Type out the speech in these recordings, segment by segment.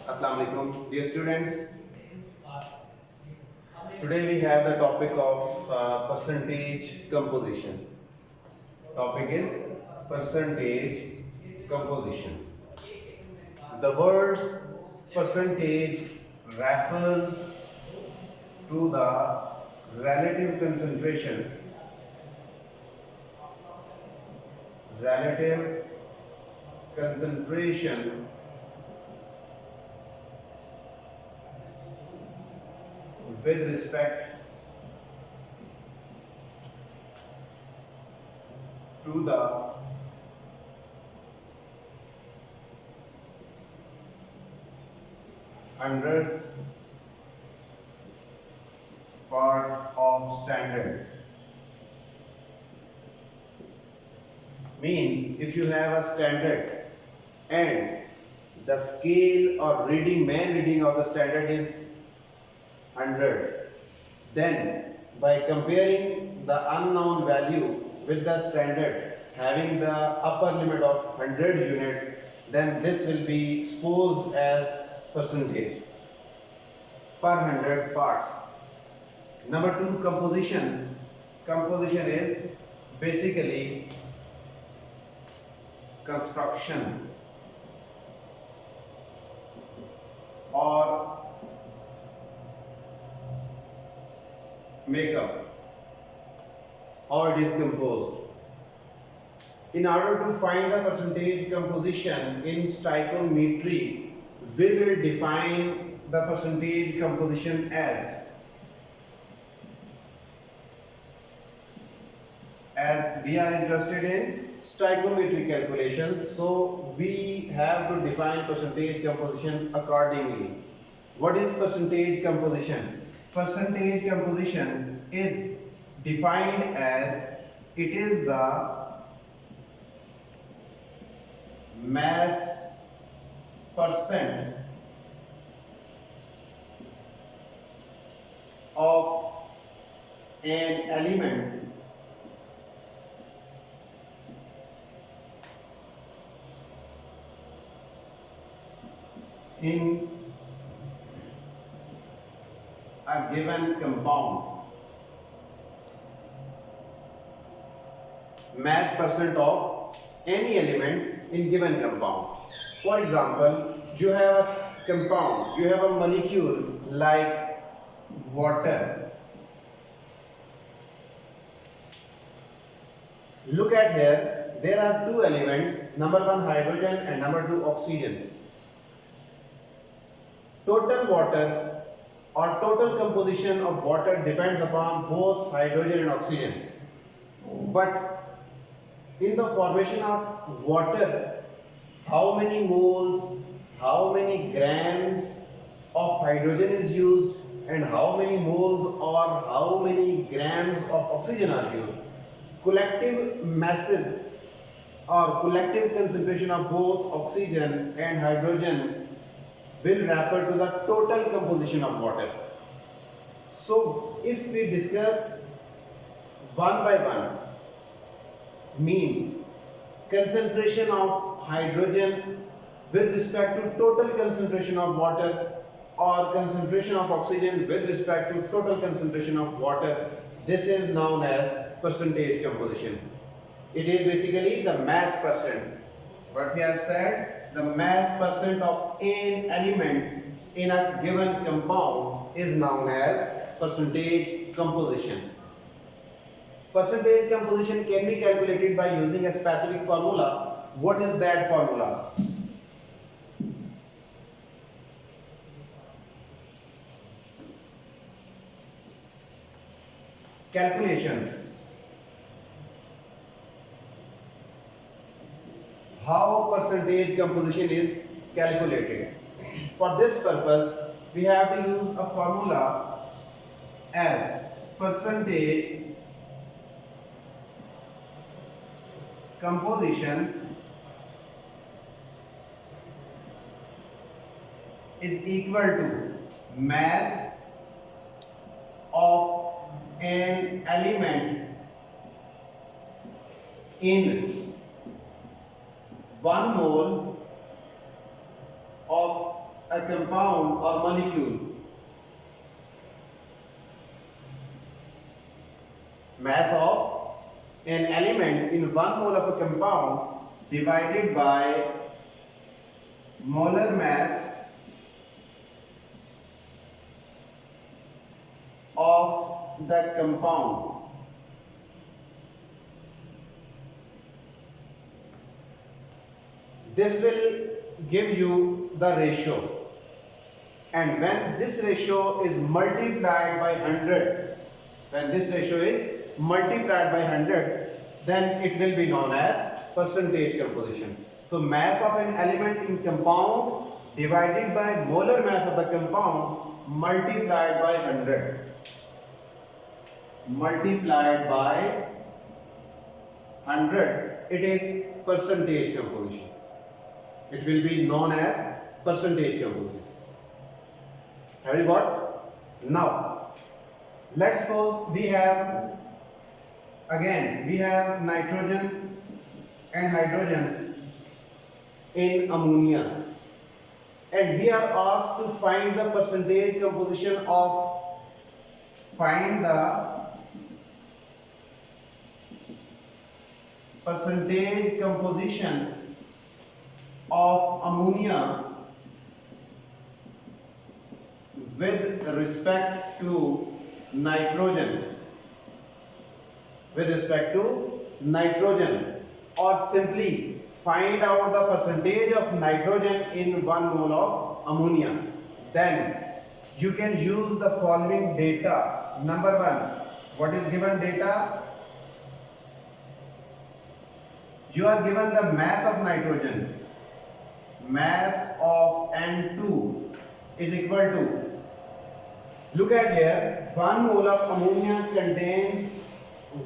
Assalamu alaikum, dear students. Today we have the topic of percentage composition. Topic is percentage composition. The word percentage refers to the relative concentration with respect to the hundredth part of standard. Means if you have a standard and the scale or main reading of the standard is 100, then by comparing the unknown value with the standard having the upper limit of 100 units, then this will be exposed as percentage per 100 parts. Number 2, composition. Composition is basically construction or makeup, how it is composed. In order to find the percentage composition in stoichiometry, we will define the percentage composition as we are interested in stoichiometry calculation, so we have to define percentage composition accordingly. What is percentage composition? Percentage composition is defined as it is the mass percent of an element in a given compound. Mass percent of any element in given compound. For example, you have a compound, you have a molecule like water. Look at here, there are two elements, number 1 hydrogen and number 2 oxygen. Total water or total composition of water depends upon both hydrogen and oxygen. But in the formation of water, how many moles, how many grams of hydrogen is used and how many moles or how many grams of oxygen are used? Collective masses or collective concentration of both oxygen and hydrogen will refer to the total composition of water. So if we discuss one by one, means concentration of hydrogen with respect to total concentration of water or concentration of oxygen with respect to total concentration of water, this is known as percentage composition. It is basically the mass percent. What we have said, the mass percent of an element in a given compound is known as percentage composition. Percentage composition can be calculated by using a specific formula. What is that formula? Calculation. How percentage composition is calculated? For this purpose, we have to use a formula as percentage composition is equal to mass of an element in 1 mole of a compound or molecule, mass of an element in 1 mole of a compound divided by molar mass of that compound. This will give you the ratio, and when this ratio is multiplied by 100, then it will be known as percentage composition. So mass of an element in compound divided by molar mass of the compound multiplied by 100. Multiplied by 100, it is percentage composition. It will be known as percentage composition. Have you got? Now, let's suppose we have nitrogen and hydrogen in ammonia, and we are asked to find the percentage composition of ammonia with respect to nitrogen, or simply find out the percentage of nitrogen in 1 mole of ammonia. Then you can use the following data. Number 1, what is given data? You are given the mass of nitrogen. Mass of N2 is equal to, look at here, 1 mole of ammonia contains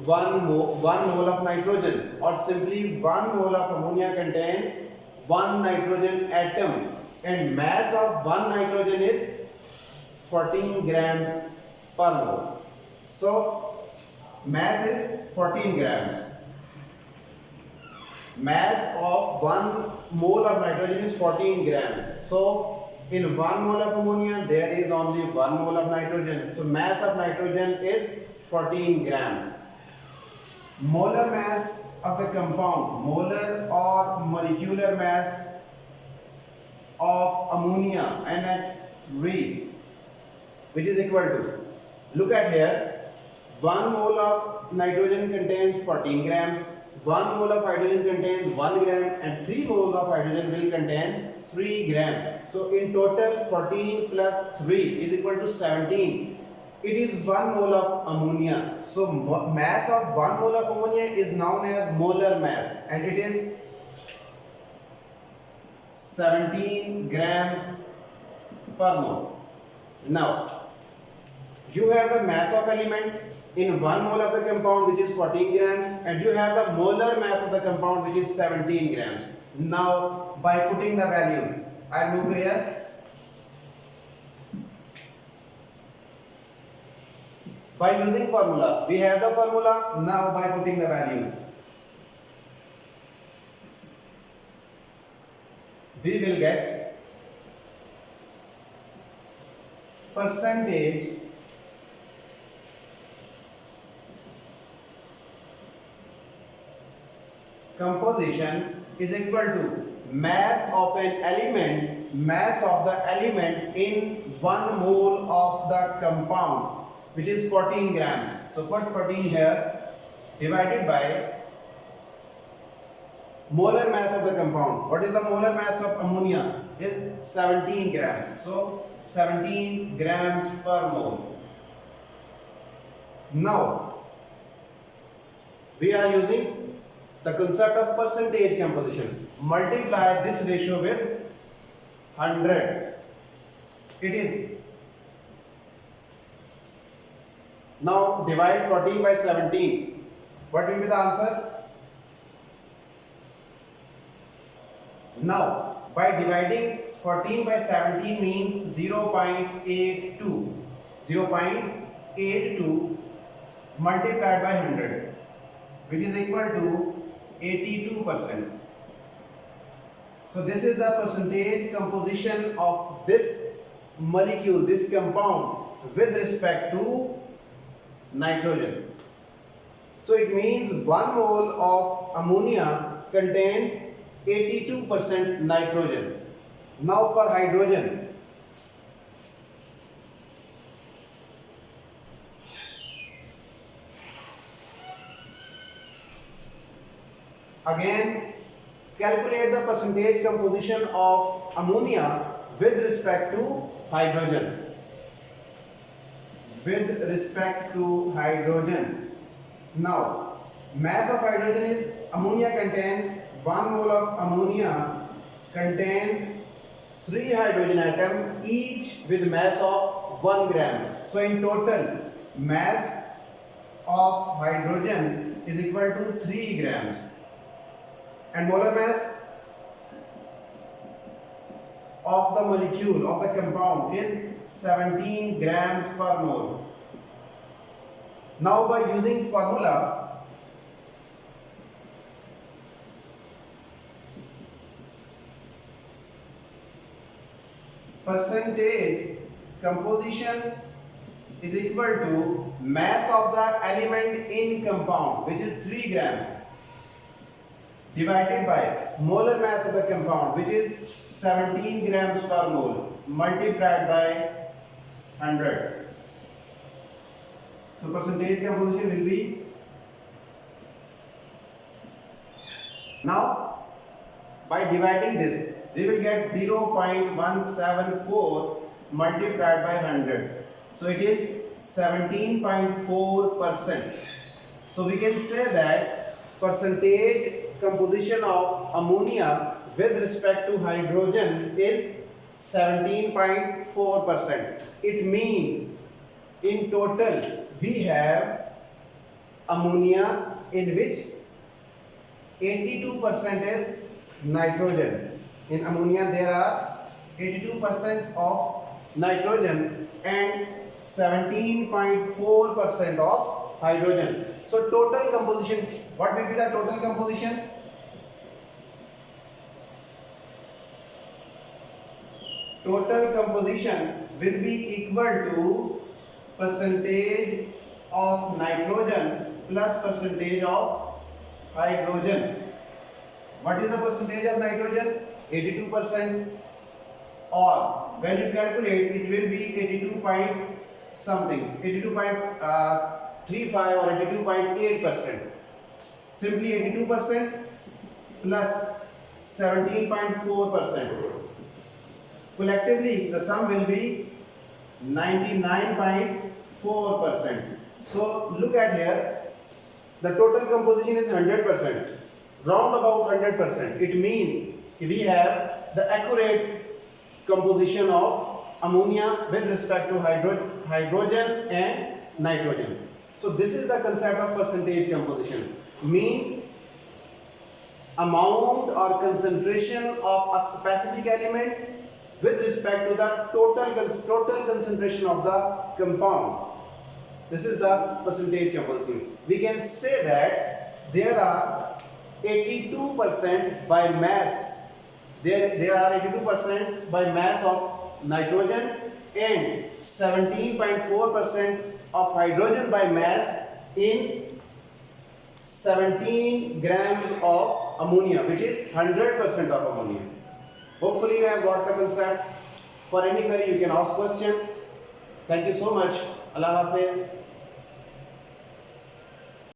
1 mole of nitrogen, or simply 1 mole of ammonia contains 1 nitrogen atom, and mass of 1 nitrogen is 14 grams per mole. So mass is 14 grams. Mass of 1 mole of nitrogen is 14 grams. So in 1 mole of ammonia there is only 1 mole of nitrogen. So mass of nitrogen is 14 grams. Molar mass of the compound, molar or molecular mass of ammonia, NH3, which is equal to, look at here, 1 mole of nitrogen contains 14 grams, 1 mole of hydrogen contains 1 gram, and 3 moles of hydrogen will contain 3 grams. So in total 14 plus 3 is equal to 17. It is 1 mole of ammonia. So mass of 1 mole of ammonia is known as molar mass, and it is 17 grams per mole. Now you have the mass of element in 1 mole of the compound, which is 14 grams, and you have the molar mass of the compound, which is 17 grams. Now by putting the value, I'll move here. By using formula, we have the formula. Now by putting the value, we will get percentage composition is equal to mass of an element, mass of the element in 1 mole of the compound, which is 14 grams. So put 14 here, divided by molar mass of the compound. What is the molar mass of ammonia? Is 17 grams. So 17 grams per mole. Now we are using the concept of percentage composition. Multiply this ratio with 100. It is, now divide 14 by 17. What will be the answer? Now by dividing 14 by 17 means 0.82. 0.82 multiplied by 100, which is equal to 82%. So this is the percentage composition of this molecule, this compound with respect to nitrogen. So it means 1 mole of ammonia contains 82% nitrogen. Now for hydrogen. Again, calculate the percentage composition of ammonia with respect to hydrogen. With respect to hydrogen. Now, mass of hydrogen is ammonia contains 1 mole of ammonia contains 3 hydrogen atoms each with mass of 1 gram. So in total, mass of hydrogen is equal to 3 grams. And molar mass of the molecule of the compound is 17 grams per mole. Now by using formula, percentage composition is equal to mass of the element in compound, which is 3 grams, divided by molar mass of the compound, which is 17 grams per mole, multiplied by 100. So percentage composition will be, now by dividing this, we will get 0.174 multiplied by 100. So it is 17.4%. So we can say that percentage composition of ammonia with respect to hydrogen is 17.4%. It means in total we have ammonia in which 82% is nitrogen. In ammonia there are 82% of nitrogen and 17.4% of hydrogen. So total composition, what will be the total composition? Total composition will be equal to percentage of nitrogen plus percentage of hydrogen. What is the percentage of nitrogen? 82%, or when you calculate it will be 82 point something, 82.35 or 82.8%. Simply 82% plus 17.4%. Collectively the sum will be 99.4%. So look at here, the total composition is 100%, round about 100%. It means we have the accurate composition of ammonia with respect to hydrogen and nitrogen. So this is the concept of percentage composition. Means amount or concentration of a specific element with respect to the total concentration of the compound. This is the percentage composition. We can say that there are 82% by mass. There are 82% by mass of nitrogen and 17.4% of hydrogen by mass in 17 grams of ammonia, which is 100% of ammonia. Hopefully you have got the concept. For any query you can ask question. Thank you so much. Allah Hafiz.